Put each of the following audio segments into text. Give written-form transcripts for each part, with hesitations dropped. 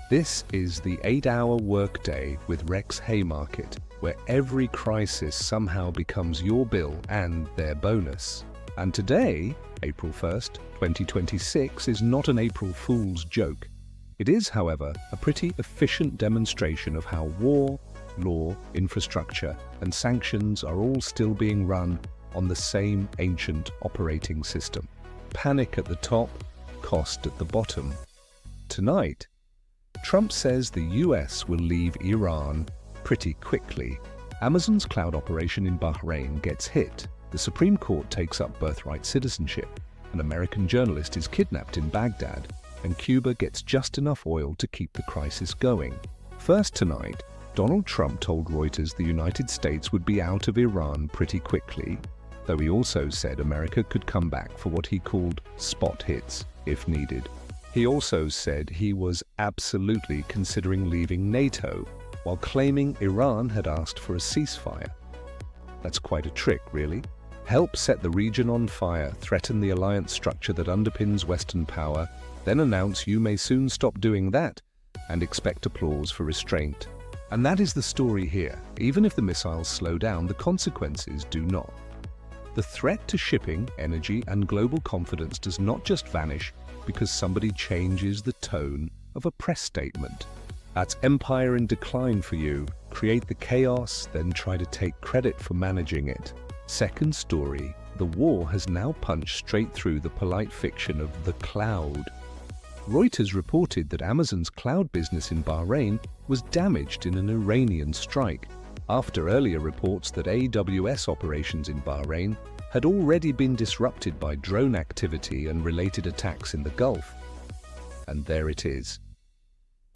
This is the 8-hour workday with Rex Haymarket, where every crisis somehow becomes your bill and their bonus. And today, April 1st, 2026, is not an April Fool's joke. It is, however, a pretty efficient demonstration of how war, law, infrastructure, and sanctions are all still being run on the same ancient operating system. Panic at the top, cost at the bottom. Tonight, Trump says the US will leave Iran pretty quickly. Amazon's cloud operation in Bahrain gets hit. The Supreme Court takes up birthright citizenship. An American journalist is kidnapped in Baghdad, and Cuba gets just enough oil to keep the crisis going. First tonight, Donald Trump told Reuters the United States would be out of Iran pretty quickly, though he also said America could come back for what he called spot hits if needed. He also said he was absolutely considering leaving NATO, while claiming Iran had asked for a ceasefire. That's quite a trick, really. Help set the region on fire, threaten the alliance structure that underpins Western power, then announce you may soon stop doing that, and expect applause for restraint. And that is the story here. Even if the missiles slow down, the consequences do not. The threat to shipping, energy, and global confidence does not just vanish because somebody changes the tone of a press statement. That's empire in decline for you. Create the chaos, then try to take credit for managing it. Second story, the war has now punched straight through the polite fiction of the cloud. Reuters reported that Amazon's cloud business in Bahrain was damaged in an Iranian strike, after earlier reports that AWS operations in Bahrain had already been disrupted by drone activity and related attacks in the Gulf. And there it is.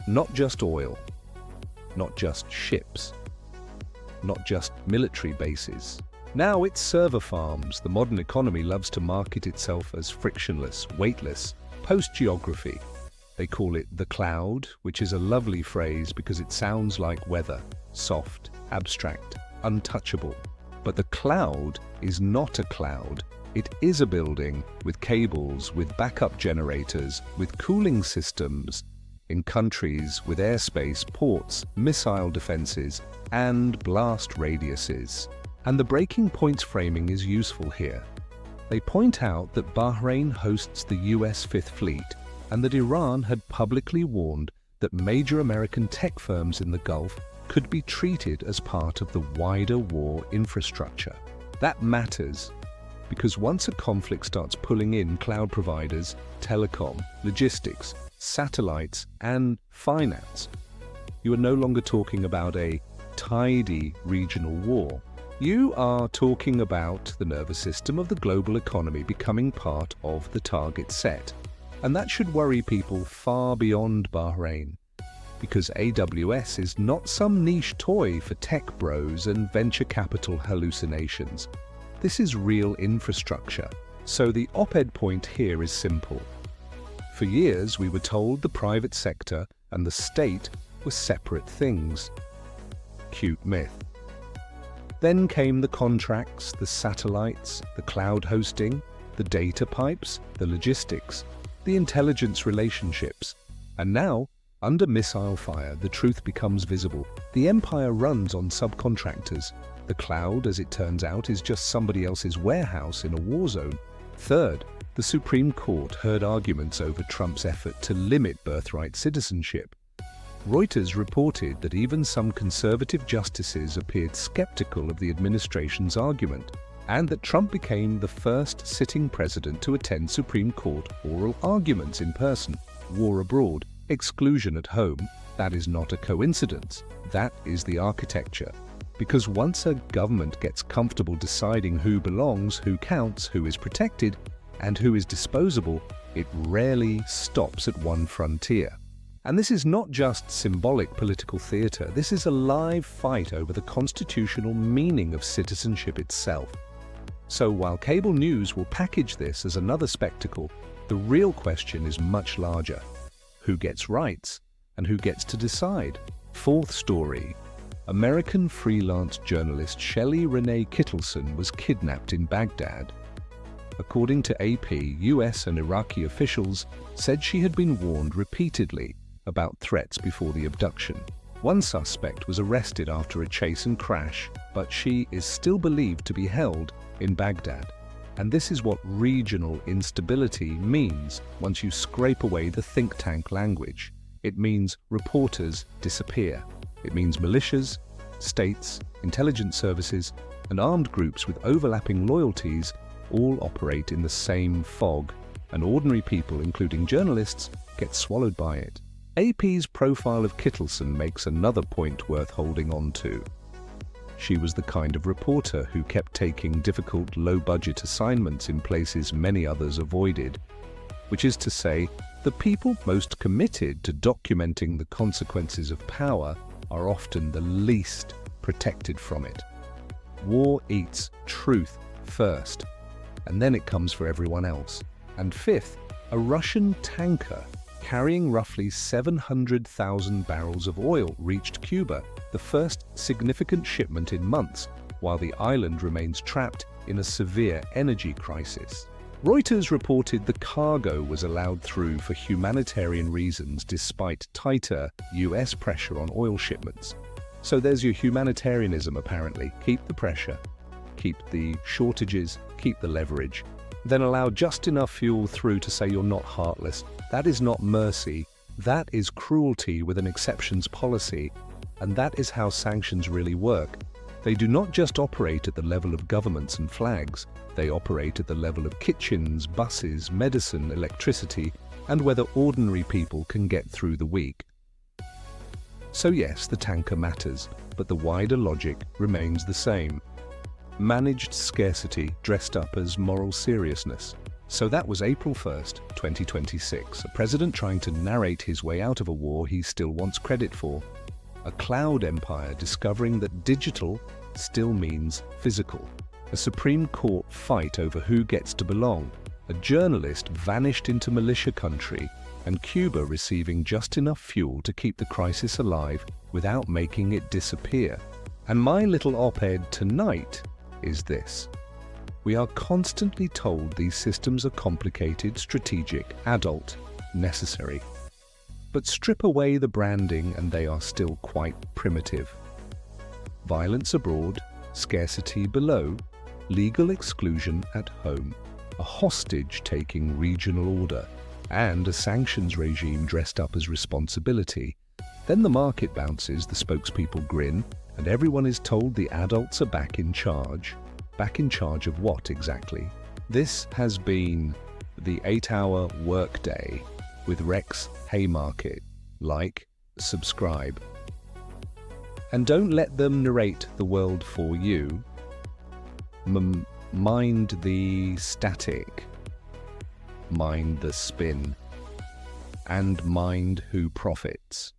Not just oil, not just ships, not just military bases. Now it's server farms. The modern economy loves to market itself as frictionless, weightless, post-geography. They call it the cloud, which is a lovely phrase because it sounds like weather, soft, abstract, untouchable. But the cloud is not a cloud. It is a building with cables, with backup generators, with cooling systems, in countries with airspace, ports, missile defenses, and blast radiuses. And the breaking points framing is useful here. They point out that Bahrain hosts the US Fifth Fleet, and that Iran had publicly warned that major American tech firms in the Gulf could be treated as part of the wider war infrastructure. That matters because once a conflict starts pulling in cloud providers, telecom, logistics, satellites, and finance, you are no longer talking about a tidy regional war. You are talking about the nervous system of the global economy becoming part of the target set. And that should worry people far beyond Bahrain, because AWS is not some niche toy for tech bros and venture capital hallucinations. This is real infrastructure. So the op-ed point here is simple. For years, we were told the private sector and the state were separate things. Cute myth. Then came the contracts, the satellites, the cloud hosting, the data pipes, the logistics, the intelligence relationships. And now, under missile fire, the truth becomes visible. The empire runs on subcontractors. The cloud, as it turns out, is just somebody else's warehouse in a war zone. Third, the Supreme Court heard arguments over Trump's effort to limit birthright citizenship. Reuters reported that even some conservative justices appeared skeptical of the administration's argument, and that Trump became the first sitting president to attend Supreme Court oral arguments in person. War abroad, exclusion at home, that is not a coincidence. That is the architecture. Because once a government gets comfortable deciding who belongs, who counts, who is protected, and who is disposable, it rarely stops at one frontier. And this is not just symbolic political theater. This is a live fight over the constitutional meaning of citizenship itself. So while cable news will package this as another spectacle, the real question is much larger. Who gets rights and who gets to decide? Fourth story. American freelance journalist Shelley Renee Kittleson was kidnapped in Baghdad. According to AP, US and Iraqi officials said she had been warned repeatedly about threats before the abduction. One suspect was arrested after a chase and crash, but she is still believed to be held in Baghdad. And this is what regional instability means once you scrape away the think tank language. It means reporters disappear. It means militias, states, intelligence services, and armed groups with overlapping loyalties all operate in the same fog, and ordinary people, including journalists, get swallowed by it. AP's profile of Kittleson makes another point worth holding on to. She was the kind of reporter who kept taking difficult, low-budget assignments in places many others avoided, which is to say, the people most committed to documenting the consequences of power are often the least protected from it. War eats truth first, and then it comes for everyone else. And fifth, a Russian tanker carrying roughly 700,000 barrels of oil reached Cuba, the first significant shipment in months, while the island remains trapped in a severe energy crisis. Reuters reported the cargo was allowed through for humanitarian reasons despite tighter US pressure on oil shipments. So there's your humanitarianism apparently. Keep the pressure, keep the shortages, keep the leverage, then allow just enough fuel through to say you're not heartless. That is not mercy. That is cruelty with an exceptions policy. And that is how sanctions really work. They do not just operate at the level of governments and flags. They operate at the level of kitchens, buses, medicine, electricity, and whether ordinary people can get through the week. So yes, the tanker matters, but the wider logic remains the same. Managed scarcity dressed up as moral seriousness. So that was April 1st, 2026, a president trying to narrate his way out of a war he still wants credit for. A cloud empire discovering that digital still means physical. A Supreme Court fight over who gets to belong. A journalist vanished into militia country, and Cuba receiving just enough fuel to keep the crisis alive without making it disappear. And my little op-ed tonight is this. We are constantly told these systems are complicated, strategic, adult, necessary. But strip away the branding and they are still quite primitive. Violence abroad, scarcity below, legal exclusion at home, a hostage-taking regional order, and a sanctions regime dressed up as responsibility. Then the market bounces, the spokespeople grin, and everyone is told the adults are back in charge. Back in charge of what exactly? This has been the 8-hour workday with Rex Haymarket. Like, subscribe. And don't let them narrate the world for you. Mind the static. Mind the spin. And mind who profits.